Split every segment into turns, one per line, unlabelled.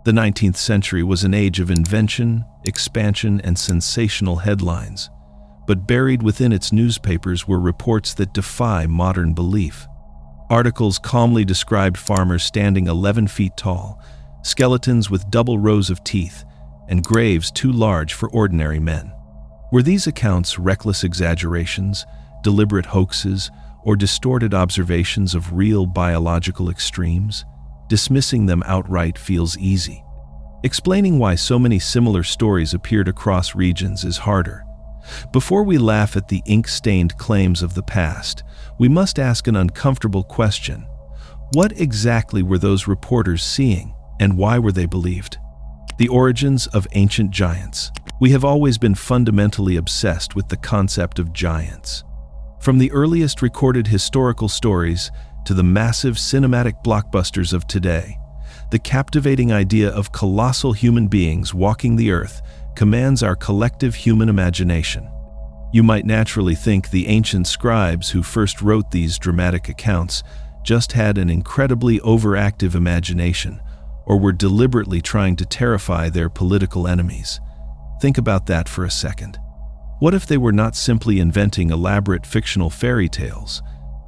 The 19th century was an age of invention, expansion, and sensational headlines, but buried within its newspapers were reports that defy modern belief. Articles calmly described farmers standing 11 feet tall, skeletons with double rows of teeth, and graves too large for ordinary men. Were these accounts reckless exaggerations, deliberate hoaxes, or distorted observations of real biological extremes? Dismissing them outright feels easy. Explaining why so many similar stories appeared across regions is harder. Before we laugh at the ink-stained claims of the past, we must ask an uncomfortable question. What exactly were those reporters seeing, and why were they believed? The origins of ancient giants. We have always been fundamentally obsessed with the concept of giants. From the earliest recorded historical stories to the massive cinematic blockbusters of today, the captivating idea of colossal human beings walking the earth commands our collective human imagination. You might naturally think the ancient scribes who first wrote these dramatic accounts just had an incredibly overactive imagination, or were deliberately trying to terrify their political enemies. Think about that for a second. What if they were not simply inventing elaborate fictional fairy tales,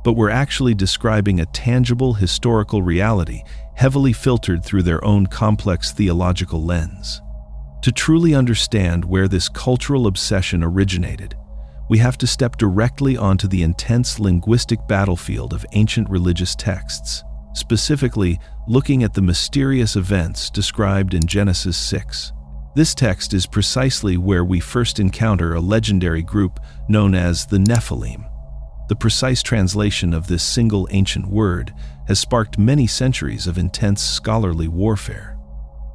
but were actually describing a tangible historical reality heavily filtered through their own complex theological lens? To truly understand where this cultural obsession originated, we have to step directly onto the intense linguistic battlefield of ancient religious texts, specifically looking at the mysterious events described in Genesis 6. This text is precisely where we first encounter a legendary group known as the Nephilim. The precise translation of this single ancient word has sparked many centuries of intense scholarly warfare.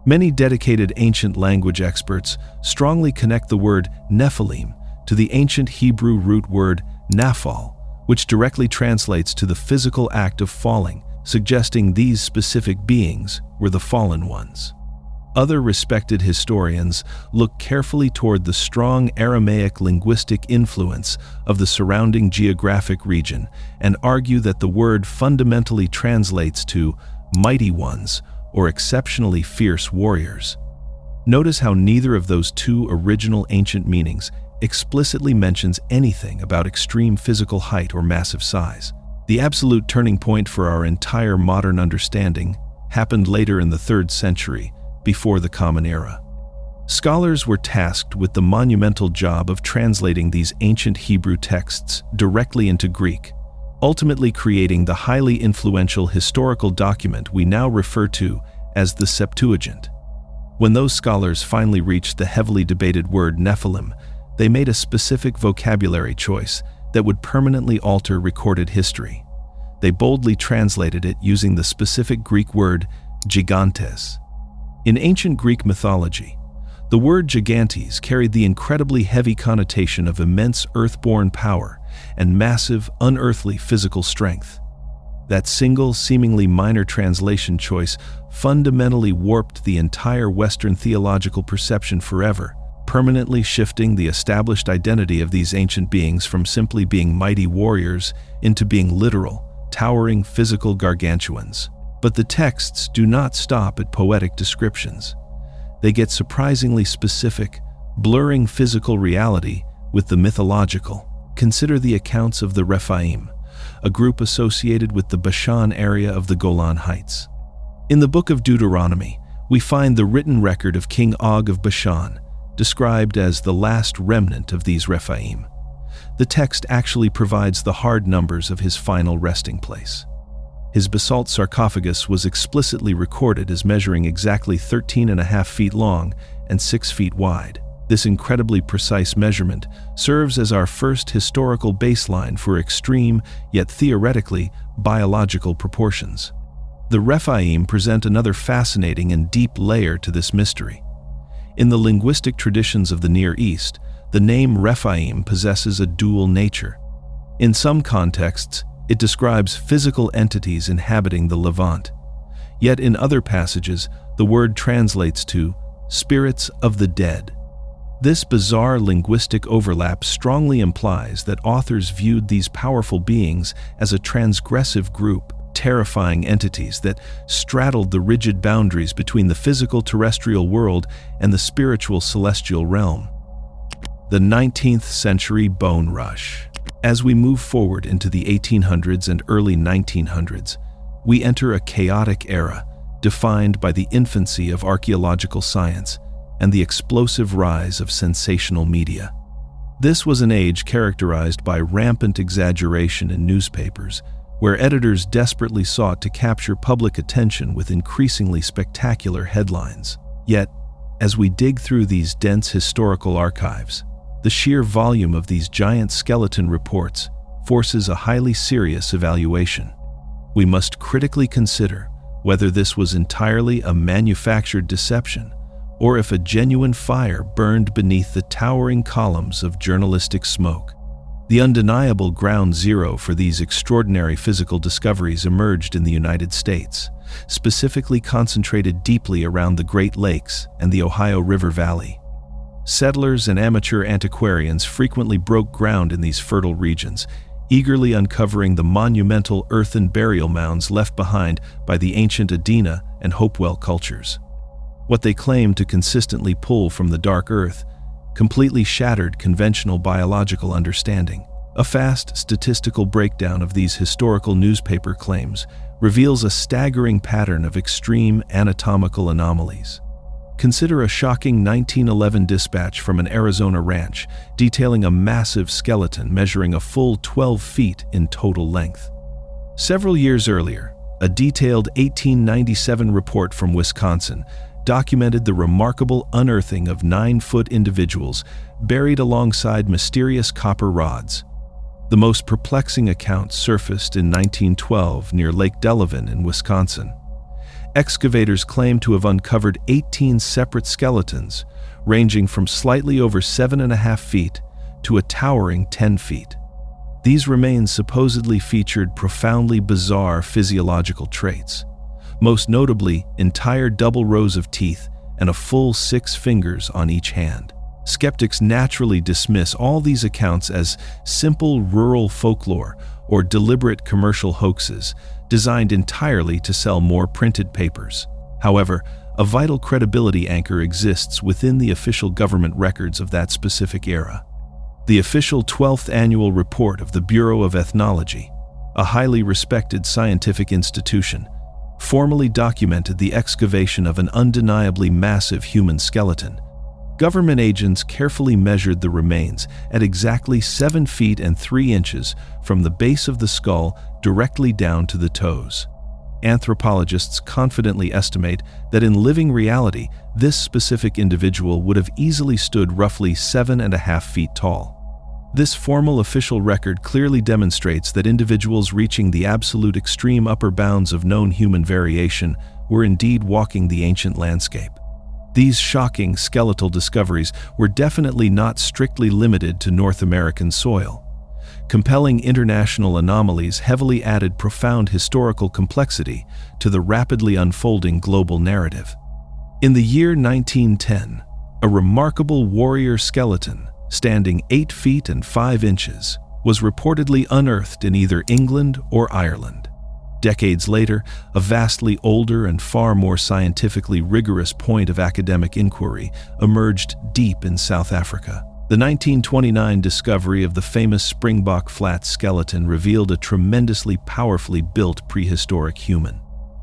Many dedicated ancient language experts strongly connect the word Nephilim to the ancient Hebrew root word naphal, which directly translates to the physical act of falling, suggesting these specific beings were the fallen ones. Other respected historians look carefully toward the strong Aramaic linguistic influence of the surrounding geographic region and argue that the word fundamentally translates to mighty ones or exceptionally fierce warriors. Notice how neither of those two original ancient meanings explicitly mentions anything about extreme physical height or massive size. The absolute turning point for our entire modern understanding happened later in the 3rd century, before the Common Era. Scholars were tasked with the monumental job of translating these ancient Hebrew texts directly into Greek, ultimately creating the highly influential historical document we now refer to as the Septuagint. When those scholars finally reached the heavily debated word Nephilim, they made a specific vocabulary choice that would permanently alter recorded history. They boldly translated it using the specific Greek word gigantes. In ancient Greek mythology, the word gigantes carried the incredibly heavy connotation of immense earthborn power and massive, unearthly physical strength. That single, seemingly minor translation choice fundamentally warped the entire Western theological perception forever, permanently shifting the established identity of these ancient beings from simply being mighty warriors into being literal, towering physical gargantuans. But the texts do not stop at poetic descriptions. They get surprisingly specific, blurring physical reality with the mythological. Consider the accounts of the Rephaim, a group associated with the Bashan area of the Golan Heights. In the book of Deuteronomy, we find the written record of King Og of Bashan, described as the last remnant of these Rephaim. The text actually provides the hard numbers of his final resting place. His basalt sarcophagus was explicitly recorded as measuring exactly 13.5 feet long and 6 feet wide. This incredibly precise measurement serves as our first historical baseline for extreme, yet theoretically, biological proportions. The Rephaim present another fascinating and deep layer to this mystery. In the linguistic traditions of the Near East, the name Rephaim possesses a dual nature. In some contexts, it describes physical entities inhabiting the Levant. Yet in other passages, the word translates to spirits of the dead. This bizarre linguistic overlap strongly implies that authors viewed these powerful beings as a transgressive group, terrifying entities that straddled the rigid boundaries between the physical terrestrial world and the spiritual celestial realm. The 19th century bone rush. As we move forward into the 1800s and early 1900s, we enter a chaotic era defined by the infancy of archaeological science and the explosive rise of sensational media. This was an age characterized by rampant exaggeration in newspapers, where editors desperately sought to capture public attention with increasingly spectacular headlines. Yet, as we dig through these dense historical archives, the sheer volume of these giant skeleton reports forces a highly serious evaluation. We must critically consider whether this was entirely a manufactured deception or if a genuine fire burned beneath the towering columns of journalistic smoke. The undeniable ground zero for these extraordinary physical discoveries emerged in the United States, specifically concentrated deeply around the Great Lakes and the Ohio River Valley. Settlers and amateur antiquarians frequently broke ground in these fertile regions, eagerly uncovering the monumental earthen burial mounds left behind by the ancient Adena and Hopewell cultures. What they claimed to consistently pull from the dark earth completely shattered conventional biological understanding. A fast statistical breakdown of these historical newspaper claims reveals a staggering pattern of extreme anatomical anomalies. Consider a shocking 1911 dispatch from an Arizona ranch detailing a massive skeleton measuring a full 12 feet in total length. Several years earlier, a detailed 1897 report from Wisconsin documented the remarkable unearthing of 9-foot individuals buried alongside mysterious copper rods. The most perplexing account surfaced in 1912 near Lake Delavan in Wisconsin. Excavators claim to have uncovered 18 separate skeletons, ranging from slightly over 7.5 feet to a towering 10 feet. These remains supposedly featured profoundly bizarre physiological traits, most notably entire double rows of teeth and a full 6 fingers on each hand. Skeptics naturally dismiss all these accounts as simple rural folklore or deliberate commercial hoaxes designed entirely to sell more printed papers. However, a vital credibility anchor exists within the official government records of that specific era. The official 12th annual report of the Bureau of Ethnology, a highly respected scientific institution, formally documented the excavation of an undeniably massive human skeleton. Government agents carefully measured the remains at exactly 7 feet and 3 inches from the base of the skull directly down to the toes. Anthropologists confidently estimate that in living reality, this specific individual would have easily stood roughly 7.5 feet tall. This formal official record clearly demonstrates that individuals reaching the absolute extreme upper bounds of known human variation were indeed walking the ancient landscape. These shocking skeletal discoveries were definitely not strictly limited to North American soil. Compelling international anomalies heavily added profound historical complexity to the rapidly unfolding global narrative. In the year 1910, a remarkable warrior skeleton, standing 8 feet and 5 inches, was reportedly unearthed in either England or Ireland. Decades later, a vastly older and far more scientifically rigorous point of academic inquiry emerged deep in South Africa. The 1929 discovery of the famous Springbok Flats skeleton revealed a tremendously powerfully built prehistoric human.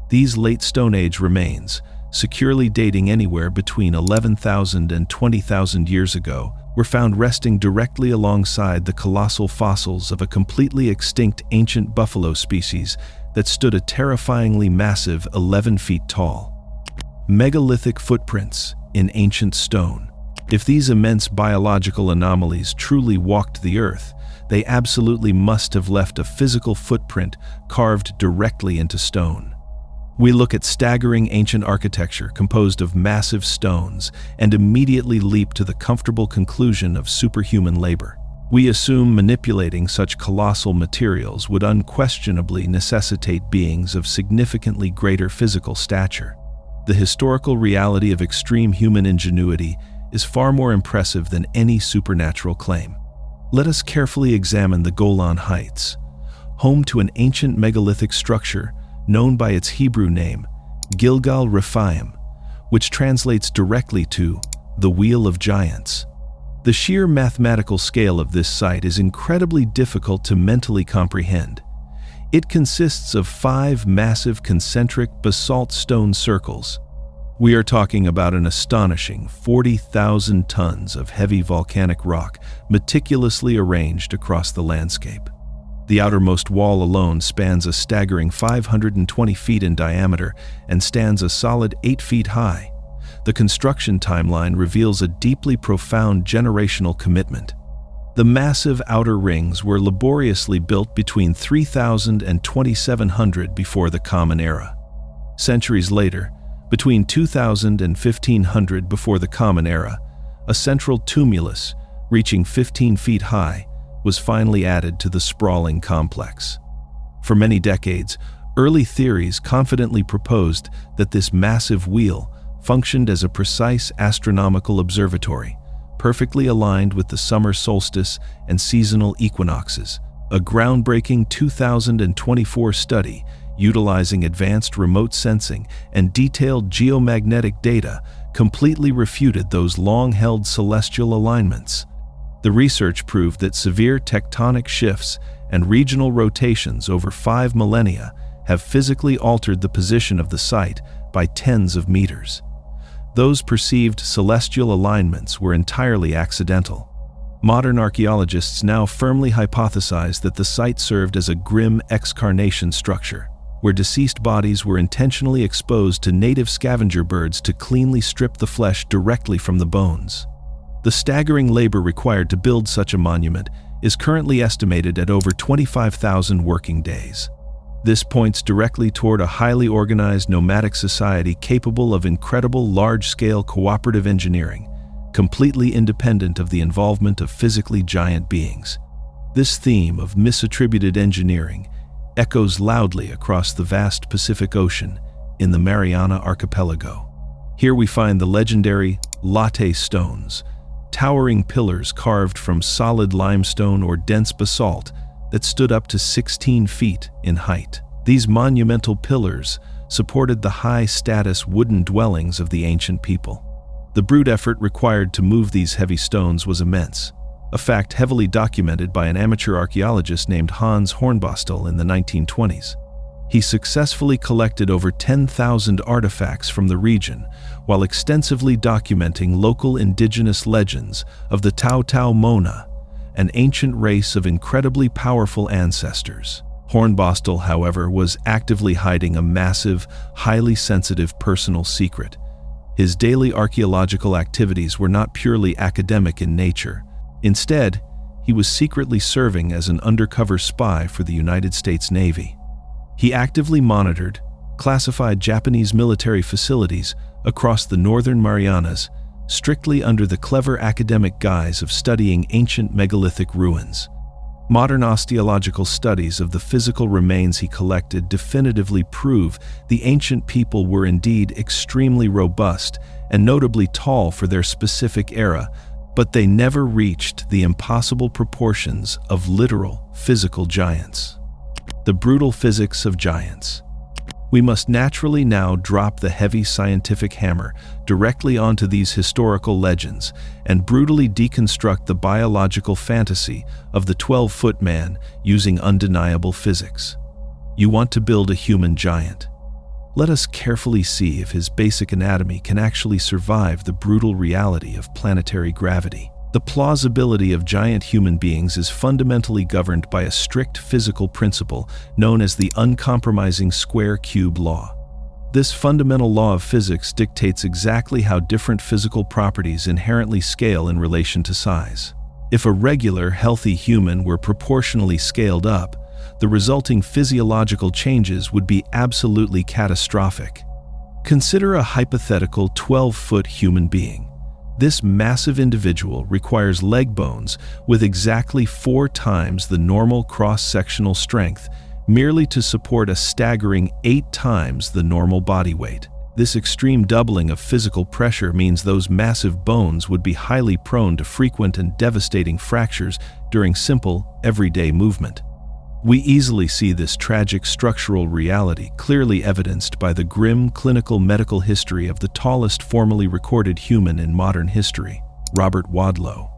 These late Stone Age remains, securely dating anywhere between 11,000 and 20,000 years ago, were found resting directly alongside the colossal fossils of a completely extinct ancient buffalo species that stood a terrifyingly massive 11 feet tall. Megalithic footprints in ancient stone. If these immense biological anomalies truly walked the earth, they absolutely must have left a physical footprint carved directly into stone. We look at staggering ancient architecture composed of massive stones and immediately leap to the comfortable conclusion of superhuman labor. We assume manipulating such colossal materials would unquestionably necessitate beings of significantly greater physical stature. The historical reality of extreme human ingenuity is far more impressive than any supernatural claim. Let us carefully examine the Golan Heights, home to an ancient megalithic structure known by its Hebrew name, Gilgal Rephaim, which translates directly to the Wheel of Giants. The sheer mathematical scale of this site is incredibly difficult to mentally comprehend. It consists of 5 massive concentric basalt stone circles. We are talking about an astonishing 40,000 tons of heavy volcanic rock meticulously arranged across the landscape. The outermost wall alone spans a staggering 520 feet in diameter and stands a solid 8 feet high. The construction timeline reveals a deeply profound generational commitment. The massive outer rings were laboriously built between 3000 and 2700 before the Common Era. Centuries later, between 2000 and 1500 before the Common Era, a central tumulus, reaching 15 feet high, was finally added to the sprawling complex. For many decades, early theories confidently proposed that this massive wheel functioned as a precise astronomical observatory, perfectly aligned with the summer solstice and seasonal equinoxes. A groundbreaking 2024 study utilizing advanced remote sensing and detailed geomagnetic data completely refuted those long-held celestial alignments. The research proved that severe tectonic shifts and regional rotations over 5 millennia have physically altered the position of the site by tens of meters. Those perceived celestial alignments were entirely accidental. Modern archaeologists now firmly hypothesize that the site served as a grim excarnation structure, where deceased bodies were intentionally exposed to native scavenger birds to cleanly strip the flesh directly from the bones. The staggering labor required to build such a monument is currently estimated at over 25,000 working days. This points directly toward a highly organized nomadic society capable of incredible large-scale cooperative engineering, completely independent of the involvement of physically giant beings. This theme of misattributed engineering echoes loudly across the vast Pacific Ocean in the Mariana Archipelago. Here we find the legendary latte stones, towering pillars carved from solid limestone or dense basalt that stood up to 16 feet in height. These monumental pillars supported the high-status wooden dwellings of the ancient people. The brute effort required to move these heavy stones was immense, a fact heavily documented by an amateur archaeologist named Hans Hornbostel in the 1920s. He successfully collected over 10,000 artifacts from the region, while extensively documenting local indigenous legends of the Tau Tau Mona, an ancient race of incredibly powerful ancestors. Hornbostel, however, was actively hiding a massive, highly sensitive personal secret. His daily archaeological activities were not purely academic in nature. Instead, he was secretly serving as an undercover spy for the United States Navy. He actively monitored, classified Japanese military facilities across the northern Marianas, strictly under the clever academic guise of studying ancient megalithic ruins. Modern osteological studies of the physical remains he collected definitively prove the ancient people were indeed extremely robust and notably tall for their specific era, but they never reached the impossible proportions of literal physical giants. The brutal physics of giants. We must naturally now drop the heavy scientific hammer directly onto these historical legends and brutally deconstruct the biological fantasy of the 12-foot man using undeniable physics. You want to build a human giant. Let us carefully see if his basic anatomy can actually survive the brutal reality of planetary gravity. The plausibility of giant human beings is fundamentally governed by a strict physical principle known as the uncompromising square-cube law. This fundamental law of physics dictates exactly how different physical properties inherently scale in relation to size. If a regular, healthy human were proportionally scaled up, the resulting physiological changes would be absolutely catastrophic. Consider a hypothetical 12-foot human being. This massive individual requires leg bones with exactly 4 times the normal cross-sectional strength merely to support a staggering 8 times the normal body weight. This extreme doubling of physical pressure means those massive bones would be highly prone to frequent and devastating fractures during simple, everyday movement. We easily see this tragic structural reality clearly evidenced by the grim clinical medical history of the tallest formally recorded human in modern history, Robert Wadlow.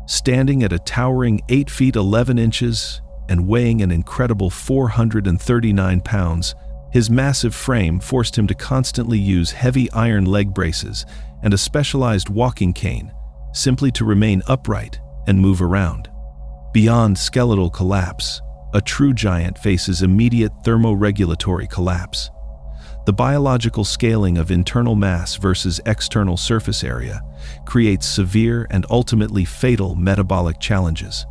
Standing at a towering 8 feet 11 inches and weighing an incredible 439 pounds, his massive frame forced him to constantly use heavy iron leg braces and a specialized walking cane simply to remain upright and move around. Beyond skeletal collapse, a true giant faces immediate thermoregulatory collapse. The biological scaling of internal mass versus external surface area creates severe and ultimately fatal metabolic challenges.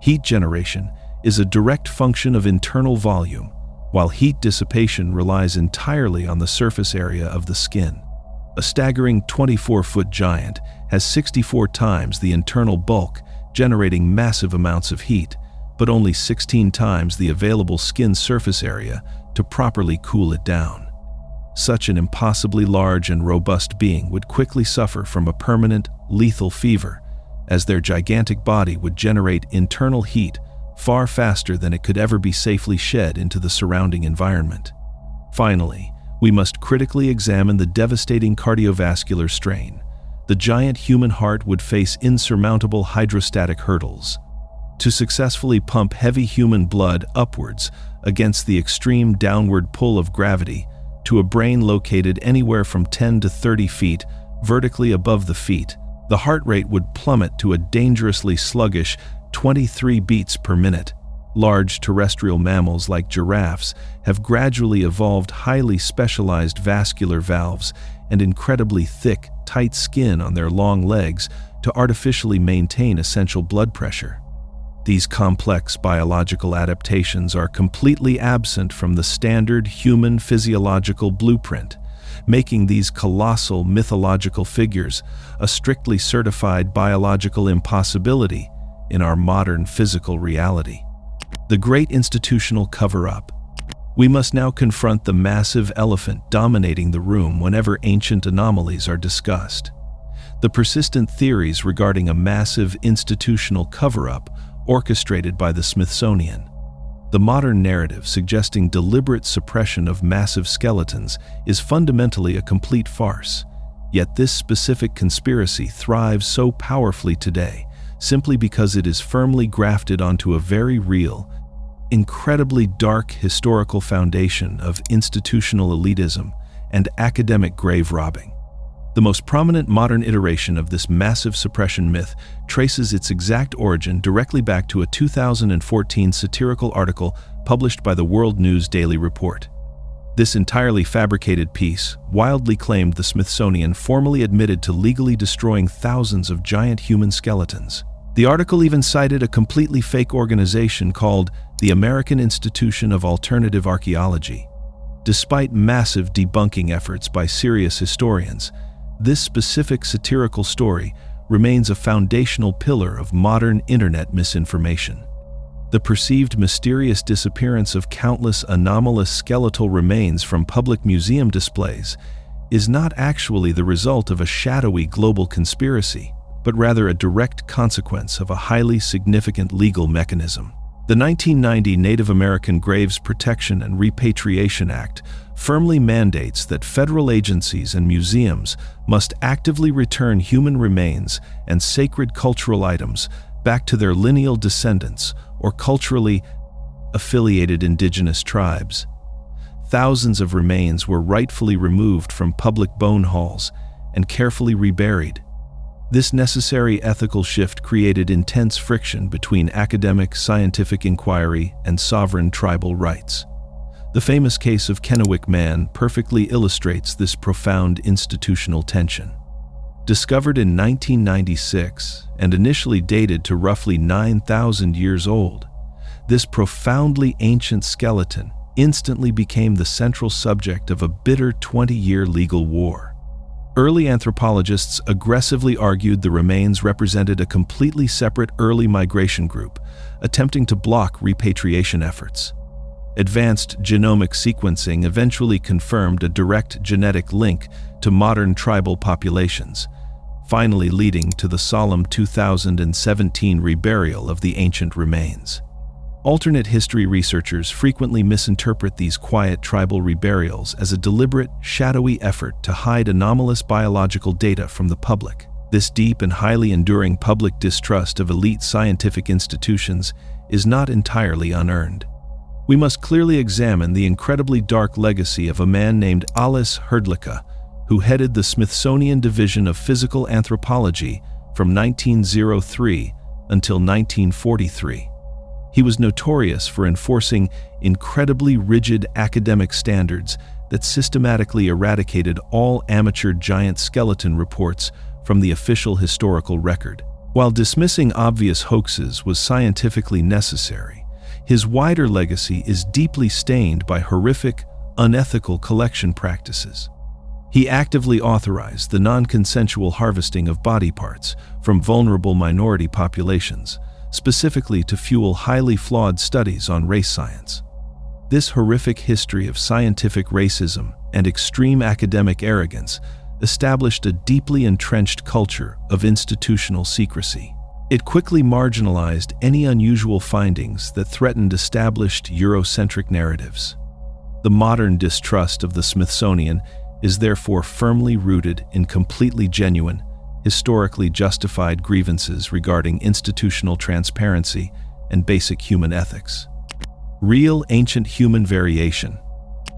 Heat generation is a direct function of internal volume, while heat dissipation relies entirely on the surface area of the skin. A staggering 24-foot giant has 64 times the internal bulk, generating massive amounts of heat, but only 16 times the available skin surface area to properly cool it down. Such an impossibly large and robust being would quickly suffer from a permanent, lethal fever, as their gigantic body would generate internal heat far faster than it could ever be safely shed into the surrounding environment. Finally, we must critically examine the devastating cardiovascular strain. The giant human heart would face insurmountable hydrostatic hurdles. To successfully pump heavy human blood upwards against the extreme downward pull of gravity to a brain located anywhere from 10 to 30 feet vertically above the feet, the heart rate would plummet to a dangerously sluggish 23 beats per minute. Large terrestrial mammals like giraffes have gradually evolved highly specialized vascular valves and incredibly thick, tight skin on their long legs to artificially maintain essential blood pressure. These complex biological adaptations are completely absent from the standard human physiological blueprint, making these colossal mythological figures a strictly certified biological impossibility in our modern physical reality. The great institutional cover-up. We must now confront the massive elephant dominating the room whenever ancient anomalies are discussed. The persistent theories regarding a massive institutional cover-up orchestrated by the Smithsonian. The modern narrative suggesting deliberate suppression of massive skeletons is fundamentally a complete farce. Yet this specific conspiracy thrives so powerfully today simply because it is firmly grafted onto a very real, incredibly dark historical foundation of institutional elitism and academic grave robbing. The most prominent modern iteration of this massive suppression myth traces its exact origin directly back to a 2014 satirical article published by the World News Daily Report. This entirely fabricated piece wildly claimed the Smithsonian formally admitted to legally destroying thousands of giant human skeletons. The article even cited a completely fake organization called the American Institution of Alternative Archaeology. Despite massive debunking efforts by serious historians, this specific satirical story remains a foundational pillar of modern internet misinformation. The perceived mysterious disappearance of countless anomalous skeletal remains from public museum displays is not actually the result of a shadowy global conspiracy, but rather a direct consequence of a highly significant legal mechanism. The 1990 Native American Graves Protection and Repatriation Act firmly mandates that federal agencies and museums must actively return human remains and sacred cultural items back to their lineal descendants or culturally affiliated indigenous tribes. Thousands of remains were rightfully removed from public bone halls and carefully reburied. This necessary ethical shift created intense friction between academic, scientific inquiry and sovereign tribal rights. The famous case of Kennewick Man perfectly illustrates this profound institutional tension. Discovered in 1996 and initially dated to roughly 9,000 years old, this profoundly ancient skeleton instantly became the central subject of a bitter 20-year legal war. Early anthropologists aggressively argued the remains represented a completely separate early migration group, attempting to block repatriation efforts. Advanced genomic sequencing eventually confirmed a direct genetic link to modern tribal populations, finally leading to the solemn 2017 reburial of the ancient remains. Alternate history researchers frequently misinterpret these quiet tribal reburials as a deliberate, shadowy effort to hide anomalous biological data from the public. This deep and highly enduring public distrust of elite scientific institutions is not entirely unearned. We must clearly examine the incredibly dark legacy of a man named Alice Hrdlicka, who headed the Smithsonian Division of Physical Anthropology from 1903 until 1943. He was notorious for enforcing incredibly rigid academic standards that systematically eradicated all amateur giant skeleton reports from the official historical record. While dismissing obvious hoaxes was scientifically necessary, his wider legacy is deeply stained by horrific, unethical collection practices. He actively authorized the non-consensual harvesting of body parts from vulnerable minority populations, specifically to fuel highly flawed studies on race science. This horrific history of scientific racism and extreme academic arrogance established a deeply entrenched culture of institutional secrecy. It quickly marginalized any unusual findings that threatened established Eurocentric narratives. The modern distrust of the Smithsonian is therefore firmly rooted in completely genuine, historically justified grievances regarding institutional transparency and basic human ethics. Real ancient human variation.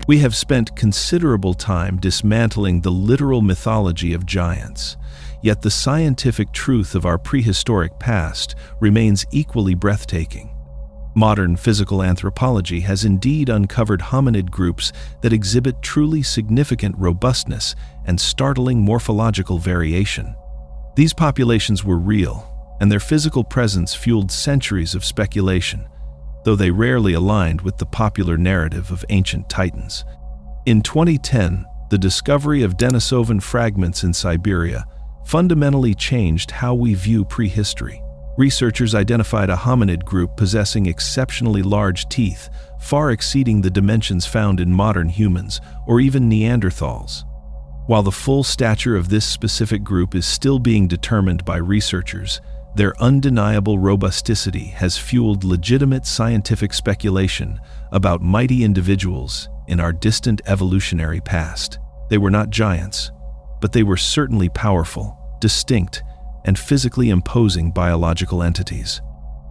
We have spent considerable time dismantling the literal mythology of giants, yet the scientific truth of our prehistoric past remains equally breathtaking. Modern physical anthropology has indeed uncovered hominid groups that exhibit truly significant robustness and startling morphological variation. These populations were real, and their physical presence fueled centuries of speculation, though they rarely aligned with the popular narrative of ancient titans. In 2010, the discovery of Denisovan fragments in Siberia fundamentally changed how we view prehistory. Researchers identified a hominid group possessing exceptionally large teeth, far exceeding the dimensions found in modern humans or even Neanderthals. While the full stature of this specific group is still being determined by researchers, their undeniable robusticity has fueled legitimate scientific speculation about mighty individuals in our distant evolutionary past. They were not giants, but they were certainly powerful, distinct, and physically imposing biological entities.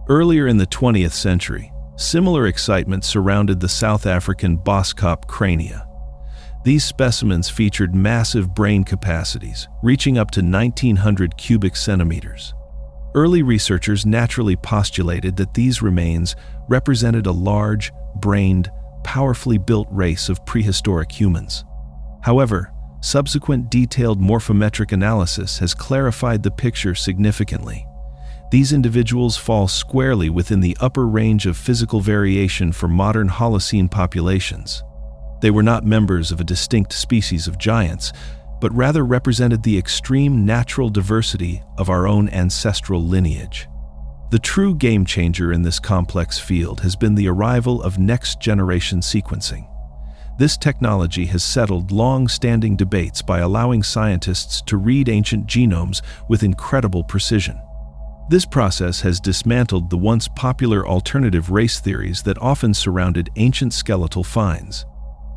Earlier in the 20th century, similar excitement surrounded the South African Boskop crania. These specimens featured massive brain capacities, reaching up to 1900 cubic centimeters. Early researchers naturally postulated that these remains represented a large, brained, powerfully built race of prehistoric humans. However, subsequent detailed morphometric analysis has clarified the picture significantly. These individuals fall squarely within the upper range of physical variation for modern Holocene populations. They were not members of a distinct species of giants, but rather represented the extreme natural diversity of our own ancestral lineage. The true game changer in this complex field has been the arrival of next-generation sequencing. This technology has settled long-standing debates by allowing scientists to read ancient genomes with incredible precision. This process has dismantled the once popular alternative race theories that often surrounded ancient skeletal finds.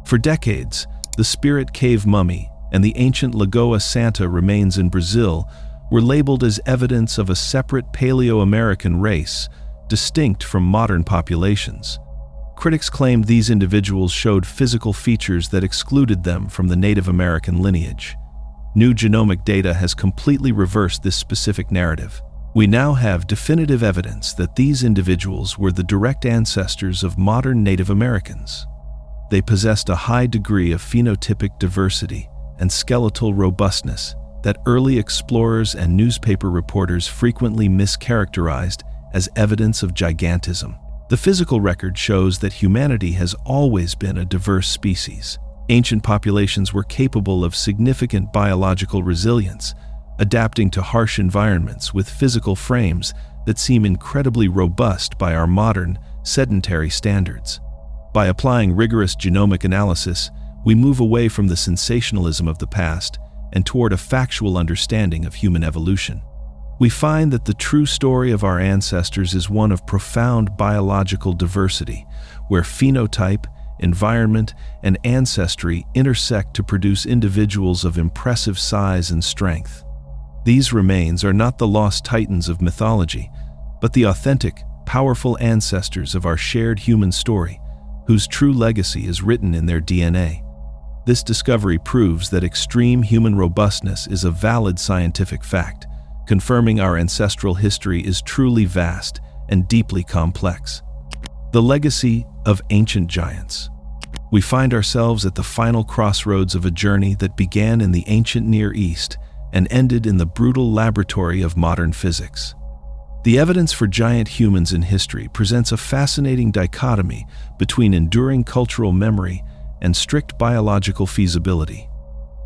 For decades, the Spirit Cave mummy and the ancient Lagoa Santa remains in Brazil were labeled as evidence of a separate Paleo-American race, distinct from modern populations. Critics claimed these individuals showed physical features that excluded them from the Native American lineage. New genomic data has completely reversed this specific narrative. We now have definitive evidence that these individuals were the direct ancestors of modern Native Americans. They possessed a high degree of phenotypic diversity and skeletal robustness that early explorers and newspaper reporters frequently mischaracterized as evidence of gigantism. The physical record shows that humanity has always been a diverse species. Ancient populations were capable of significant biological resilience, adapting to harsh environments with physical frames that seem incredibly robust by our modern, sedentary standards. By applying rigorous genomic analysis, we move away from the sensationalism of the past and toward a factual understanding of human evolution. we find that the true story of our ancestors is one of profound biological diversity, where phenotype, environment, and ancestry intersect to produce individuals of impressive size and strength. These remains are not the lost titans of mythology, but the authentic, powerful ancestors of our shared human story, whose true legacy is written in their DNA. This discovery proves that extreme human robustness is a valid scientific fact, confirming our ancestral history is truly vast and deeply complex. The legacy of ancient giants. We find ourselves at the final crossroads of a journey that began in the ancient Near East and ended in the brutal laboratory of modern physics. The evidence for giant humans in history presents a fascinating dichotomy between enduring cultural memory and strict biological feasibility.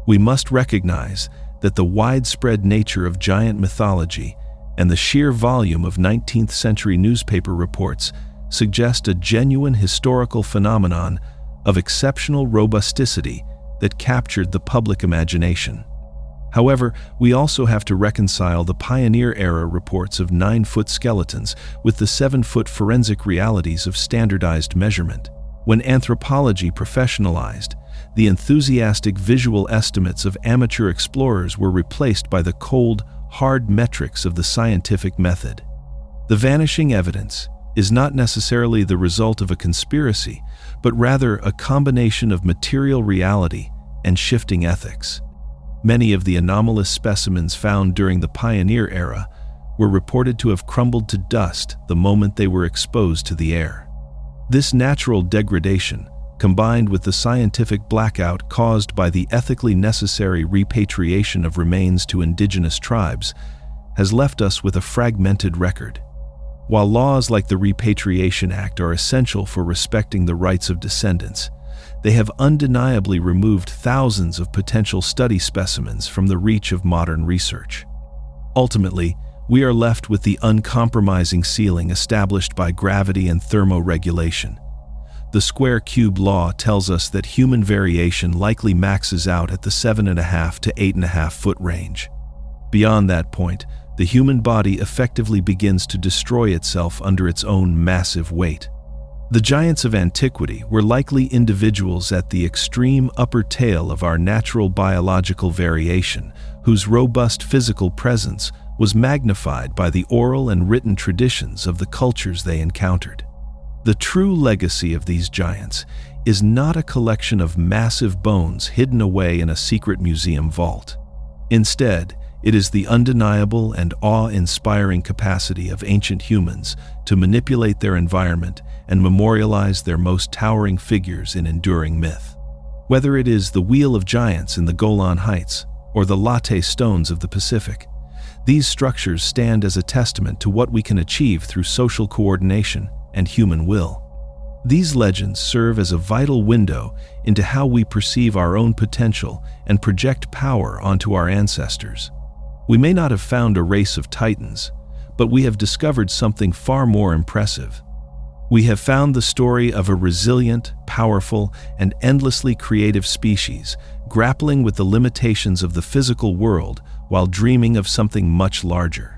We must recognize that the widespread nature of giant mythology and the sheer volume of 19th century newspaper reports suggest a genuine historical phenomenon of exceptional robusticity that captured the public imagination. However, we also have to reconcile the pioneer-era reports of 9-foot skeletons with the 7-foot forensic realities of standardized measurement. When anthropology professionalized, the enthusiastic visual estimates of amateur explorers were replaced by the cold, hard metrics of the scientific method. The vanishing evidence is not necessarily the result of a conspiracy, but rather a combination of material reality and shifting ethics. Many of the anomalous specimens found during the pioneer era were reported to have crumbled to dust the moment they were exposed to the air. This natural degradation, combined with the scientific blackout caused by the ethically necessary repatriation of remains to indigenous tribes, has left us with a fragmented record. While laws like the Repatriation Act are essential for respecting the rights of descendants, they have undeniably removed thousands of potential study specimens from the reach of modern research. Ultimately, we are left with the uncompromising ceiling established by gravity and thermoregulation. The square cube law tells us that human variation likely maxes out at the 7.5 to 8.5 foot range. Beyond that point, the human body effectively begins to destroy itself under its own massive weight. The giants of antiquity were likely individuals at the extreme upper tail of our natural biological variation, whose robust physical presence was magnified by the oral and written traditions of the cultures they encountered. The true legacy of these giants is not a collection of massive bones hidden away in a secret museum vault. Instead, it is the undeniable and awe-inspiring capacity of ancient humans to manipulate their environment and memorialize their most towering figures in enduring myth. Whether it is the Wheel of Giants in the Golan Heights or the latte stones of the Pacific, these structures stand as a testament to what we can achieve through social coordination and human will. These legends serve as a vital window into how we perceive our own potential and project power onto our ancestors. We may not have found a race of titans, but we have discovered something far more impressive. We have found the story of a resilient, powerful, and endlessly creative species, grappling with the limitations of the physical world while dreaming of something much larger.